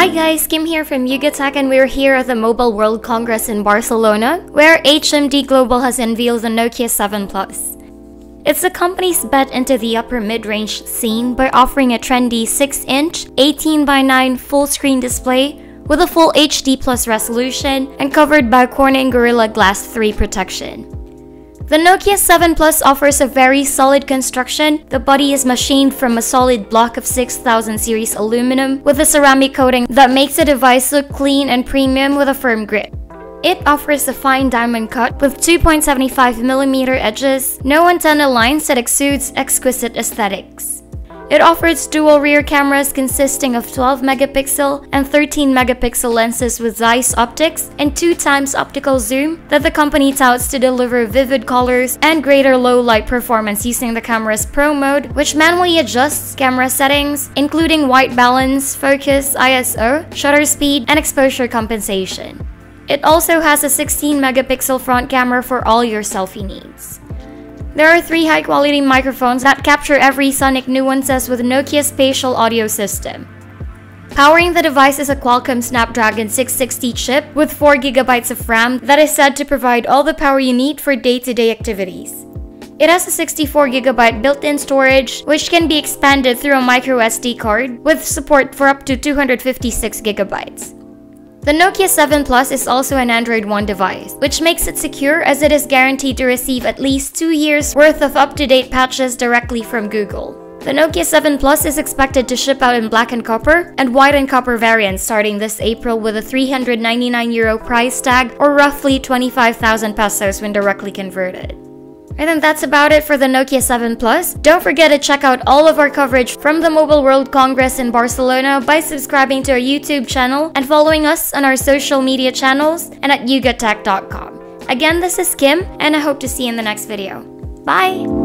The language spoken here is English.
Hi guys, Kim here from YugaTech, and we're here at the Mobile World Congress in Barcelona, where HMD Global has unveiled the Nokia 7 Plus. It's the company's bet into the upper mid-range scene by offering a trendy 6-inch, 18:9 full-screen display with a full HD Plus resolution and covered by Corning Gorilla Glass 3 protection. The Nokia 7 Plus offers a very solid construction. The body is machined from a solid block of 6000 series aluminum with a ceramic coating that makes the device look clean and premium with a firm grip. It offers a fine diamond cut with 2.75mm edges, no antenna lines that exudes exquisite aesthetics. It offers dual rear cameras consisting of 12MP and 13MP lenses with Zeiss optics and 2x optical zoom that the company touts to deliver vivid colors and greater low-light performance using the camera's Pro mode, which manually adjusts camera settings, including white balance, focus, ISO, shutter speed, and exposure compensation. It also has a 16MP front camera for all your selfie needs. There are 3 high-quality microphones that capture every sonic nuances with Nokia's spatial audio system. Powering the device is a Qualcomm Snapdragon 660 chip with 4GB of RAM that is said to provide all the power you need for day-to-day activities. It has a 64GB built-in storage, which can be expanded through a microSD card with support for up to 256GB. The Nokia 7 Plus is also an Android One device, which makes it secure as it is guaranteed to receive at least 2 years worth of up-to-date patches directly from Google. The Nokia 7 Plus is expected to ship out in black and copper and white and copper variants starting this April with a €399 price tag, or roughly 25,000 pesos when directly converted. And then that's about it for the Nokia 7 Plus. Don't forget to check out all of our coverage from the Mobile World Congress in Barcelona by subscribing to our YouTube channel and following us on our social media channels and at YugaTech.com. Again, this is Kim, and I hope to see you in the next video. Bye!